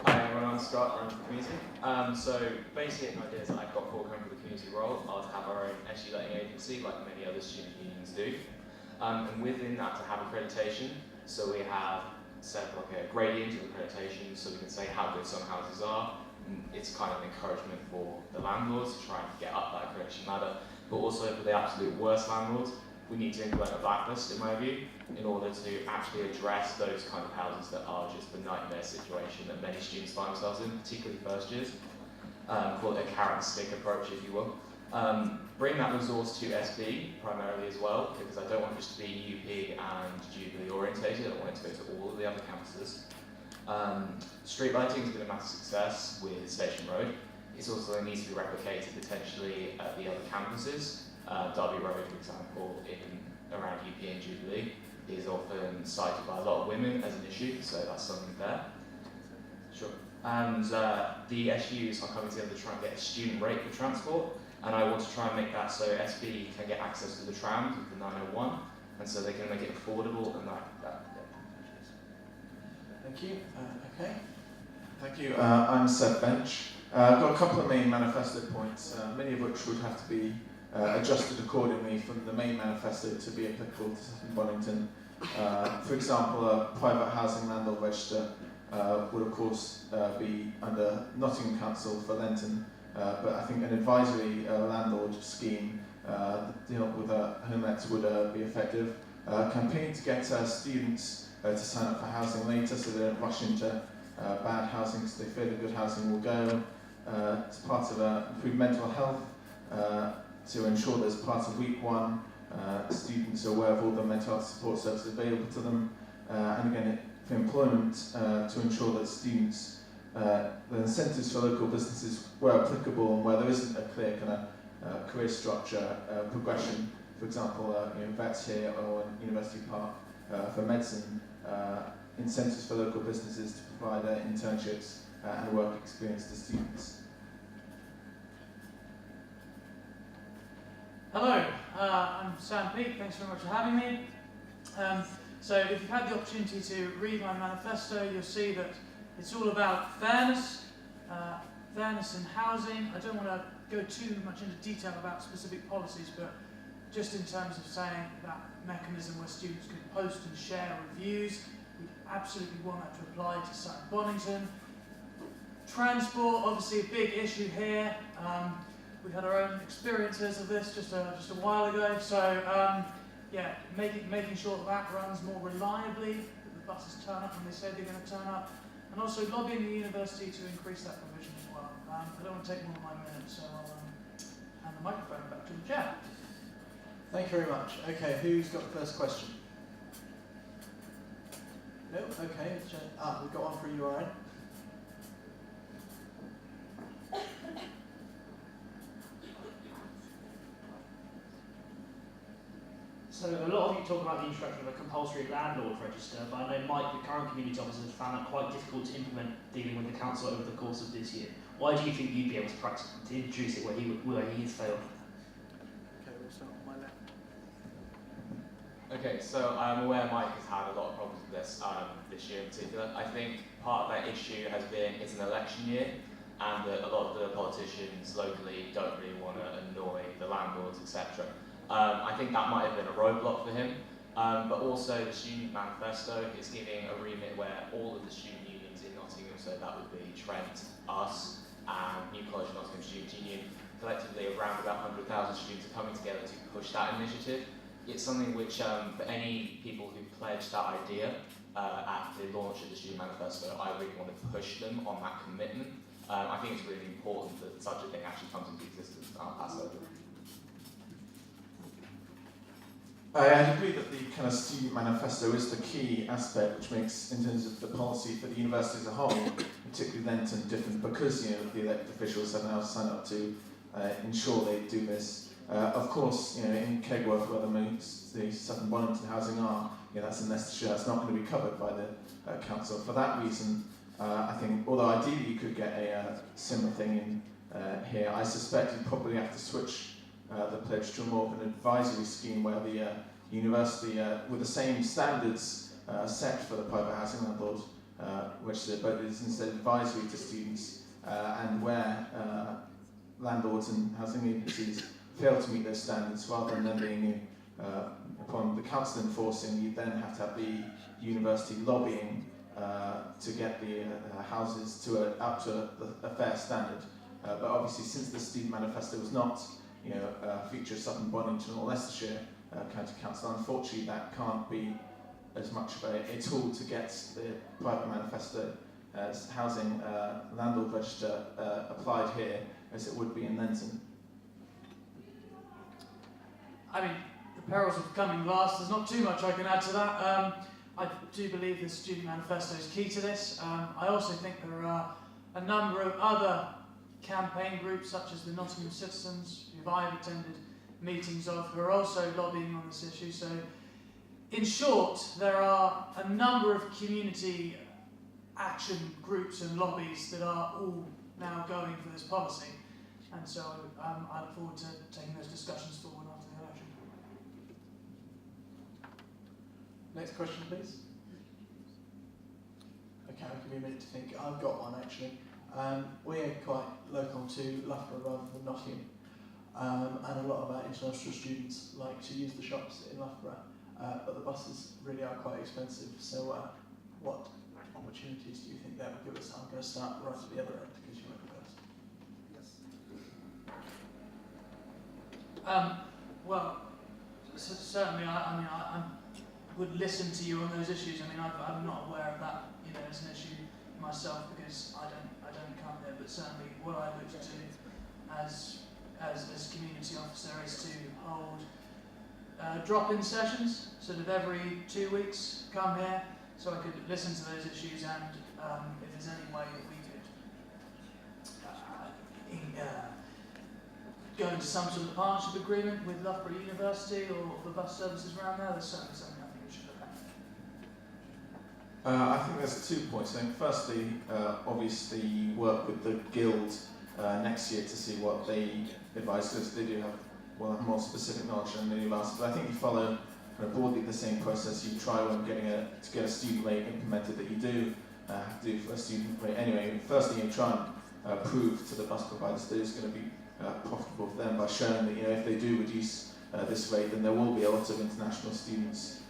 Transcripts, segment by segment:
Hi everyone, I'm Scott, I'm from the community. So basically the idea is that I've got full coming for the community role. I'll have our own SU letting agency like many other student unions do. And within that to have accreditation, so we have set up like a gradient of accreditation so we can say how good some houses are. It's kind of an encouragement for the landlords to try and get up that accreditation ladder, but also for the absolute worst landlords, we need to implement a blacklist, in my view, in order to actually address those kind of houses that are just the nightmare situation that many students find themselves in, particularly first years. Call it a carrot and stick approach, if you will. Bring that resource to SB primarily as well, because I don't want it just to be UP and Jubilee orientated, I don't want it to go to all of the other campuses. Street lighting has been a massive success with Station Road. It's also needs to be replicated potentially at the other campuses. Derby Road, for example, around UP and Jubilee, is often cited by a lot of women as an issue, so that's something there. Sure. And the SUs are coming together to try and get a student rate for transport, and I want to try and make that so SB can get access to the trams with the 901, and so they can make it affordable and that. Thank you. Okay. Thank you. I'm Seb Bench. I've got a couple of main manifesto points, many of which would have to be adjusted accordingly from the main manifesto to be applicable to Sutton Bonington. For example, a private housing landlord register would of course be under Nottingham Council for Lenton, but I think an advisory landlord scheme deal with homelets would be effective. Campaign to get students to sign up for housing later so they don't rush into bad housing because they fear the good housing will go. It's part of improved mental health. To ensure that as part of week one, students are aware of all the mental health support services available to them, and again for employment to ensure that students, the incentives for local businesses where applicable and where there isn't a clear kind of career structure progression, for example, vets here or in University Park for medicine, incentives for local businesses to provide internships and work experience to students. Hello, I'm Sam Peake, thanks very much for having me. So if you've had the opportunity to read my manifesto, you'll see that it's all about fairness, fairness in housing. I don't want to go too much into detail about specific policies, but just in terms of saying that mechanism where students can post and share reviews, we absolutely want that to apply to Sutton Bonington. Transport, obviously a big issue here. We had our own experiences of this just a while ago, so yeah, making sure that runs more reliably, that the buses turn up when they say they're going to turn up, and also lobbying the university to increase that provision as well. I don't want to take more than 5 minutes, so I'll hand the microphone back to the chair. Thank you very much. Okay, who's got the first question? No? Okay. We've got one for you, Ryan. So a lot of you talk about the introduction of a compulsory landlord register, but I know Mike, the current community officer, has found that quite difficult to implement dealing with the council over the course of this year. Why do you think you'd be able to introduce it where he has failed? Okay, we'll start on my left. Okay, so I'm aware Mike has had a lot of problems with this this year in particular. I think part of that issue has been it's an election year, and that a lot of the politicians locally don't really want to annoy the landlords, etc. I think that might have been a roadblock for him, but also the student manifesto is giving a remit where all of the student unions in Nottingham, so that would be Trent, us, and New College Nottingham Student Union, collectively around about 100,000 students are coming together to push that initiative. It's something which, for any people who pledged that idea at the launch of the student manifesto, I really want to push them on that commitment. I think it's really important that such a thing actually comes into existence. I'll pass over. I'd agree that the kind of student manifesto is the key aspect which makes, in terms of the policy for the university as a whole, particularly Lenton, different because the elected officials have now signed up to ensure they do this. Of course, in Kegworth, where the Sutton Bonington housing are, that's in Leicestershire, that's not going to be covered by the council. For that reason, I think, although ideally you could get a similar thing in here, I suspect you'd probably have to switch the pledge to more of an advisory scheme where the university, with the same standards set for the private housing landlord, register, but it is instead advisory to students, and where landlords and housing agencies fail to meet those standards, rather than them being upon the council enforcing, you then have to have the university lobbying to get the houses to up to a fair standard. But obviously, since the student manifesto was not, a feature of Sutton, Bonington or Leicestershire County Council, unfortunately that can't be as much of a tool to get the private manifesto housing landlord register applied here as it would be in Lenton. I mean, the perils of becoming last, there's not too much I can add to that. I do believe the student manifesto is key to this. I also think there are a number of other campaign groups, such as the Nottingham Citizens, who I've attended meetings of, who are also lobbying on this issue. So, in short, there are a number of community action groups and lobbies that are all now going for this policy. And so I look forward to taking those discussions forward after the election. Next question, please. Okay, I'll give you a minute to think. I've got one actually. We're quite local to Loughborough rather than Nottingham, and a lot of our international students like to use the shops in Loughborough, but the buses really are quite expensive. So what opportunities do you think that would give us? I'm going to start right at the other end because you went first. Well, certainly, I would listen to you on those issues. I mean, I'm not aware of that, as an issue myself because I don't come there. But certainly, what I look to do as community officer is to hold drop-in sessions, sort of every 2 weeks. Come here so I could listen to those issues, and if there's any way that we could go into some sort of partnership agreement with Loughborough University or the bus services around there, there's certainly something I think we should look at. I think there's 2 points. I think firstly, obviously work with the Guild next year to see what they advise, because they do have more specific knowledge than the last. But I think you follow kind of broadly the same process. You try when to get a student rate implemented that you do have to do for a student rate anyway. Firstly, you try and prove to the bus providers that it's going to be profitable for them by showing that if they do reduce this rate, then there will be a lot of international students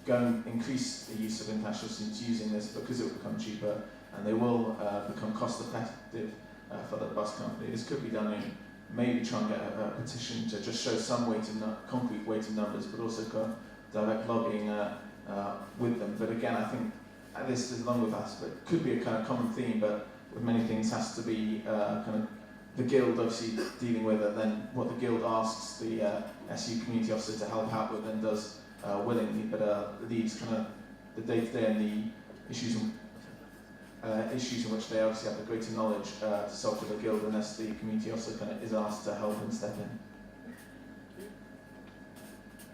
go and increase the use of international students using this because it will become cheaper and they will become cost effective for the bus company. This could be done in maybe try and get a petition to just show some concrete weight in numbers, but also direct lobbying with them. But again, I think this is along with that, but it could be a kind of common theme, but with many things has to be kind of the Guild obviously dealing with it, then what the Guild asks the SU community officer to help out with and does willingly, but leaves kind of the day-to-day and the issues in which they obviously have the greater knowledge to solve for the Guild, unless the community officer kind of is asked to help and step in.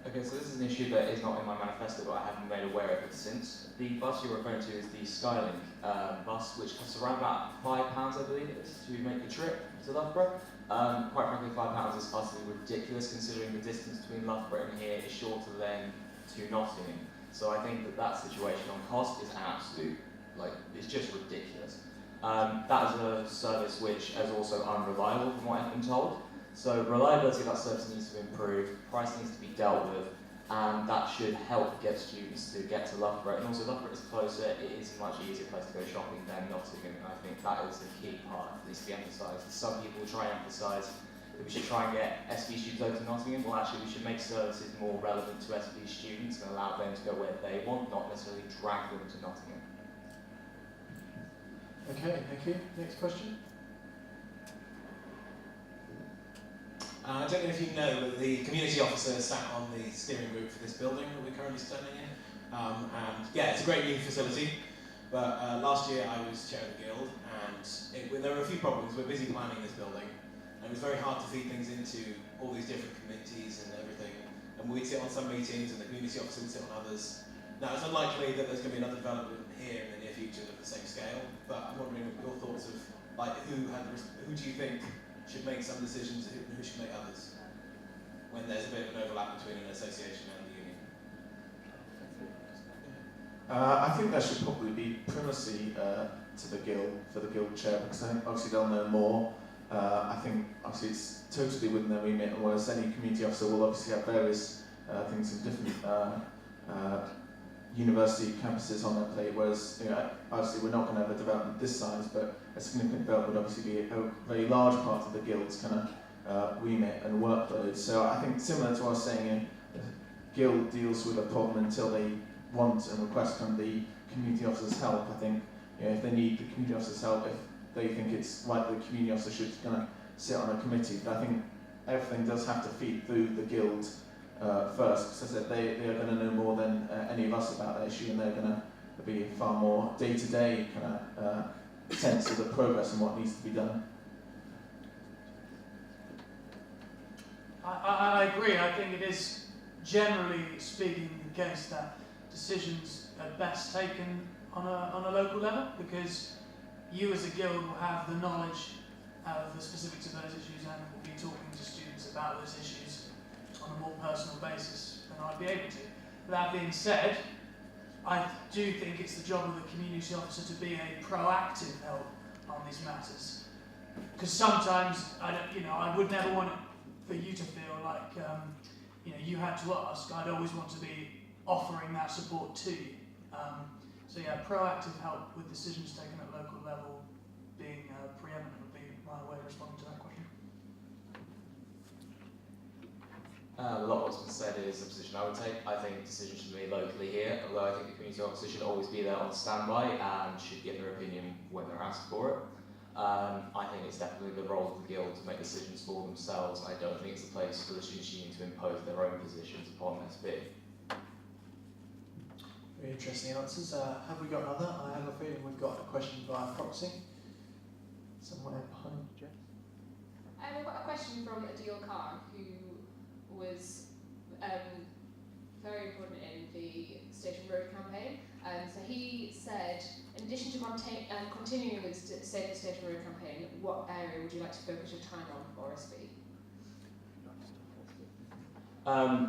Okay, so this is an issue that is not in my manifesto, but I have been made aware of it since. The bus you're referring to is the Skylink bus, which costs around about £5, I believe it is, to make the trip to Loughborough. Quite frankly, £5 is utterly ridiculous, considering the distance between Loughborough and here is shorter than to Nottingham. So I think that situation on cost is absolute, it's just ridiculous. That is a service which is also unreliable from what I've been told. So reliability of that service needs to be improved, price needs to be dealt with, and that should help get students to get to Loughborough. And also Loughborough is closer, it is a much easier place to go shopping than Nottingham, and I think that is the key part that needs to be emphasised. Some people try and emphasise that we should try and get SB students over to Nottingham. Well, actually we should make services more relevant to SB students and allow them to go where they want, not necessarily drag them to Nottingham. Okay, thank you. Next question. I don't know if you know, but the community officer sat on the steering group for this building that we're currently standing in. And yeah, it's a great new facility. But last year I was chair of the guild, and there were a few problems. We're busy planning this building, and it was very hard to feed things into all these different committees and everything. And we'd sit on some meetings, and the community officer would sit on others. Now, it's unlikely that there's going to be another development here in the near future of the same scale, but I'm wondering your thoughts of who do you think should make some decisions and who should make others when there's a bit of an overlap between an association and the union? I think there should probably be primacy to the guild, for the guild chair, because I think obviously they'll know more. I think obviously it's totally within their remit, and whereas any community officer will obviously have various things in different university campuses on their plate, whereas obviously we're not going to have a development this size, but a significant development would obviously be a very large part of the guild's kind of remit and workload. So I think similar to what I was saying, the guild deals with a problem until they want and request from the community officer's help. I think if they need the community officer's help, if they think it's right, the community officer should kind of sit on a committee. But I think everything does have to feed through the guild first, because as I said, they are going to know more than any of us about that issue, and they're going to be far more day-to-day kind of sense of the progress and what needs to be done. I agree. I think it is generally speaking the case that decisions are best taken on a local level, because you as a guild will have the knowledge of the specifics of those issues and will be talking to students about those issues on a more personal basis than I'd be able to. That being said, I do think it's the job of the community officer to be a proactive help on these matters, because sometimes I would never want for you to feel like you had to ask. I'd always want to be offering that support to you. So yeah, proactive help with decisions taken at local level being preeminent would be my way of responding to that question. A lot of what's been said is the position I would take. I think decisions should be made locally here, although I think the community officer should always be there on standby and should give their opinion when they're asked for it. I think it's definitely the role of the guild to make decisions for themselves. I don't think it's the place for the students' union to impose their own positions upon SB. Very interesting answers. Have we got another? I have a feeling we've got a question via proxy. Somewhere behind Jeff. I've got a question from Adil Khan, who was very important in the Station Road campaign. So he said, in addition to continuing with the Save the Station Road campaign, what area would you like to focus your time on for SB?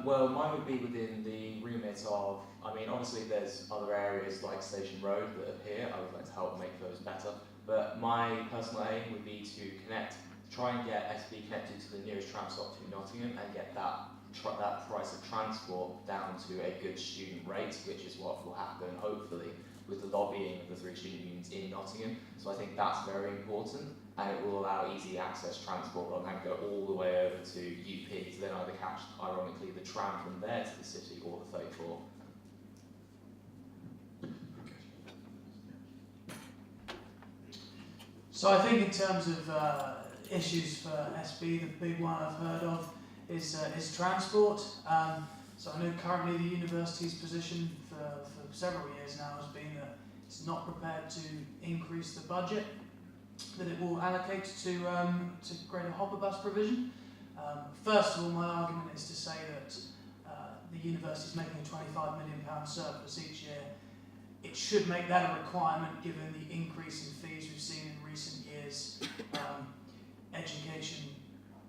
Well, mine would be within the remit of, obviously there's other areas like Station Road that appear. I would like to help make those better. But my personal aim would be to try and get SB connected to the nearest tram stop to Nottingham and get that price of transport down to a good student rate, which is what will happen, hopefully, with the lobbying of the 3 student unions in Nottingham. So I think that's very important, and it will allow easy access transport rather than go all the way over to UP to then either catch, ironically, the tram from there to the city or the 34. So I think in terms of issues for SB, the big one I've heard of is transport. So I know currently the university's position for several years now has been that it's not prepared to increase the budget that it will allocate to greater hopper bus provision. First of all, my argument is to say that the university is making a £25 million surplus each year. It should make that a requirement given the increase in fees we've seen in recent years. Education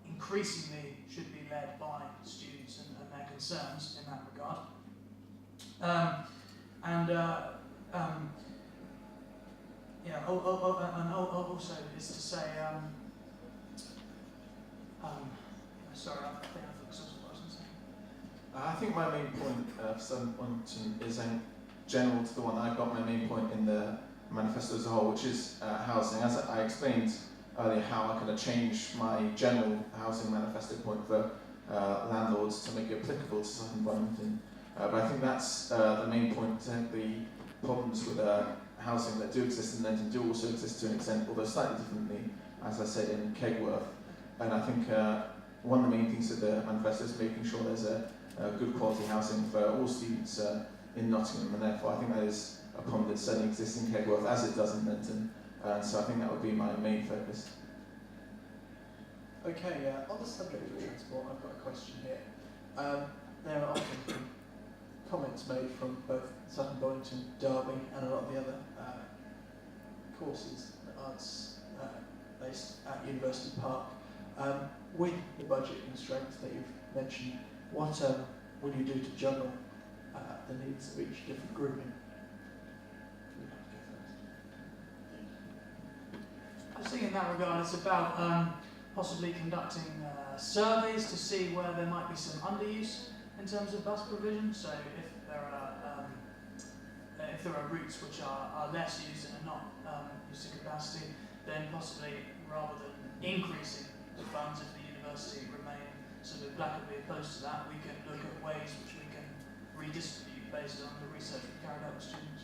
increasingly should be led by students and their concerns in that regard. Also is to say, sorry, I think I forgot what I was going to say. I think my main point for Southampton is general to the one I've got. My main point in the manifesto as a whole, which is housing. As I explained earlier, how I kind of changed my general housing manifesto point for landlords to make it applicable to Southampton. But I think that's the main point. The problems with housing that do exist in London do also exist to an extent, although slightly differently, as I said, in Kegworth. And I think one of the main things of the manifesto is making sure there's a good quality housing for all students in Nottingham, and therefore I think that is a problem that certainly exists in Kegworth as it does in Linton. So I think that would be my main focus. Okay, on the subject of transport, I've got a question here. There are often comments made from both Sutton Bonington, Derby, and a lot of the other courses, arts based at University Park. With the budget constraints that you've mentioned, what will you do to juggle the needs of each different grouping? in that regard, it's about possibly conducting surveys to see where there might be some underuse in terms of bus provision. So if there are routes which are less used and are not used to capacity, then possibly rather than increasing the funds if the university remain sort of blackly opposed to that, we can look at ways which we can redistribute based on the research we've carried out with students.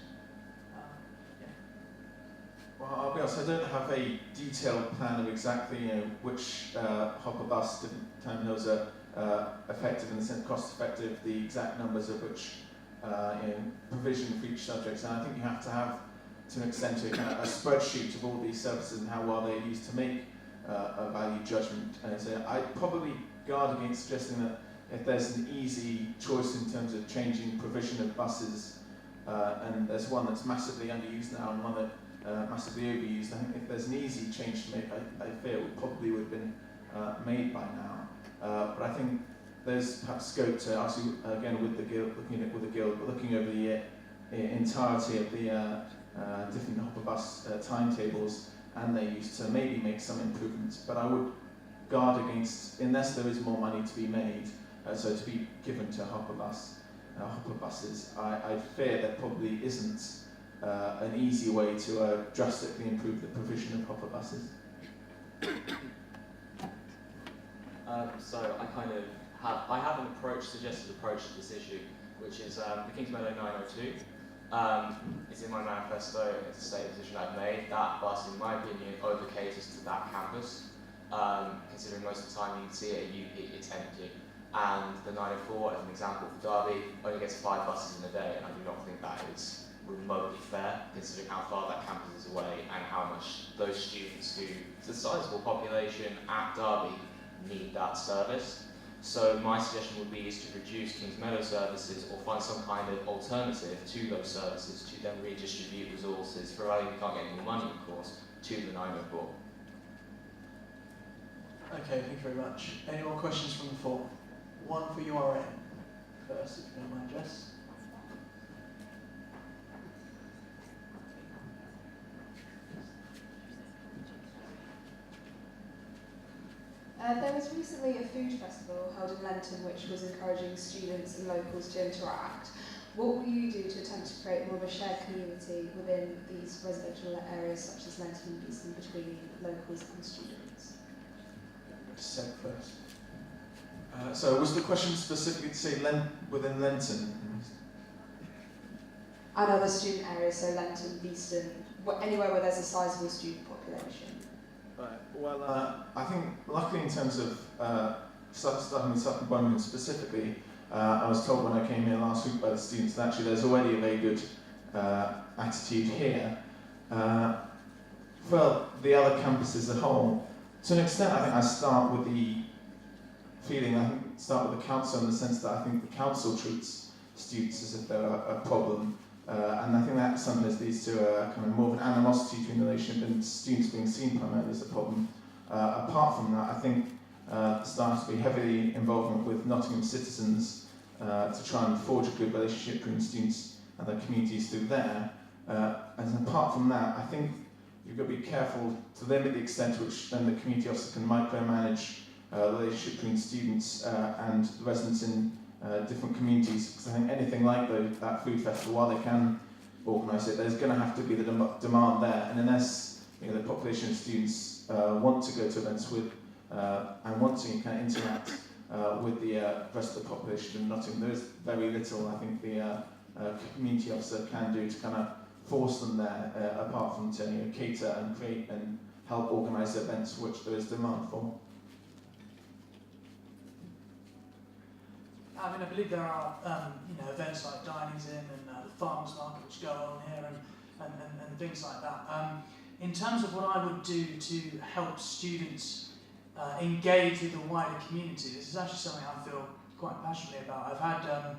Well, I'll be honest, I don't have a detailed plan of exactly which hopper bus different terminals are effective in the sense cost effective, the exact numbers of which provision for each subject. And I think you have to have, to an extent, a spreadsheet of all these services and how well they're used to make a value judgment. And so I'd probably guard against suggesting that if there's an easy choice in terms of changing provision of buses, and there's one that's massively underused now and one that massively overused. I think if there's an easy change to make, I fear it probably would have been made by now. But I think there's perhaps scope to actually, again, with the guild, looking over the entirety of the different hopper bus timetables and their use to maybe make some improvements. But I would guard against, unless there is more money to be made, so to be given to hopper buses, I fear there probably isn't an easy way to drastically improve the provision of hopper buses. So I have an suggested approach to this issue, which is the Kings Meadow 902. It's in my manifesto, it's a stated position I've made. That bus, in my opinion, over-caters to that campus, considering most of the time you can see it at UP, it's empty. And the 904, as an example for Derby, only gets 5 buses in a day, and I do not think that is remotely fair, considering how far that campus is away and how much those students who, it's a sizable population at Derby, need that service. So my suggestion would be is to reduce Kings Meadow services or find some kind of alternative to those services to then redistribute resources, providing we can't get any more money, of course, to the 904. Okay, thank you very much. Any more questions from the floor? One for URN first, if you don't mind, Jess. There was recently a food festival held in Lenton which was encouraging students and locals to interact. What will you do to attempt to create more of a shared community within these residential areas such as Lenton and Beeston between locals and students? Seg first. So was the question specifically to say within Lenton? And other student areas, so Lenton, Beeston, anywhere where there's a sizable student population. Right. Well, I think luckily in terms of starting with Sutton Bunyan specifically, I was told when I came here last week by the students that actually there's already a very good attitude here. For the other campuses as a whole, to an extent I think I start with the council in the sense that I think the council treats students as if they're a problem. And I think that sometimes leads to a kind of more of an animosity between the relationship and students being seen primarily as a problem. Apart from that, I think there starts to be heavy involvement with Nottingham citizens to try and forge a good relationship between students and their communities through there. And apart from that, I think you've got to be careful to limit the extent to which then the community officer can micromanage the relationship between students and the residents in different communities, because I think anything like that food festival, while they can organise it, there's going to have to be the demand there, and unless the population of students want to go to events with and want to kind of interact with the rest of the population in Nottingham, there is very little I think the community officer can do to kind of force them there, apart from to cater and create and help organise events which there is demand for. I mean, I believe there are events like Dinings In and the Farmers Market which go on here and things like that. In terms of what I would do to help students engage with the wider community, this is actually something I feel quite passionately about. I've had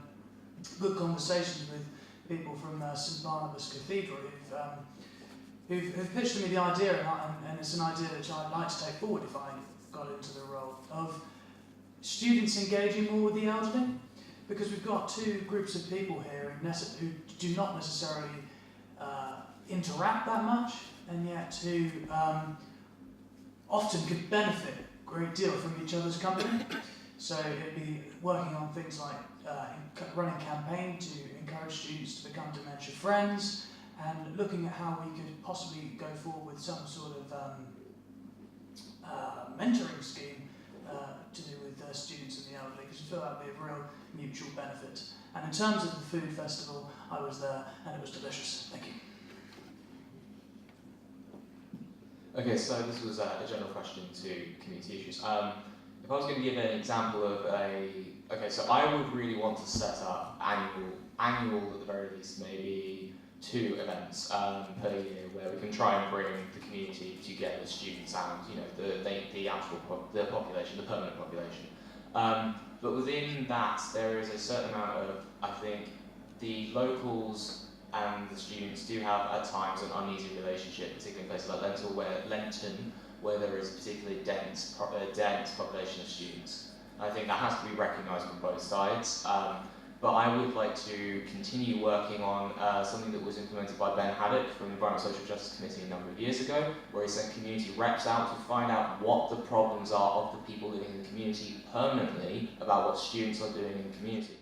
good conversations with people from St Barnabas Cathedral who've pitched to me the idea, and it's an idea which I'd like to take forward if I got into the role, of students engaging more with the elderly, because we've got two groups of people here who do not necessarily interact that much, and yet who often could benefit a great deal from each other's company. So it'd be working on things like running a campaign to encourage students to become dementia friends, and looking at how we could possibly go forward with some sort of mentoring scheme to do with students and the elderly, because we feel that would be a real mutual benefit. And in terms of the food festival, I was there and it was delicious. Thank you. Okay, so this was a general question to community issues. If I was going to give an example of okay, so I would really want to set up annual at the very least, maybe 2 events per year where we can try and bring the community together, students and the actual the population, the permanent population. But within that, there is a certain amount of, I think, the locals and the students do have at times an uneasy relationship, particularly in places like Lenton, where there is a particularly dense population of students. I think that has to be recognised from both sides. But I would like to continue working on something that was implemented by Ben Haddock from the Environmental Social Justice Committee a number of years ago, where he sent community reps out to find out what the problems are of the people living in the community permanently about what students are doing in the community.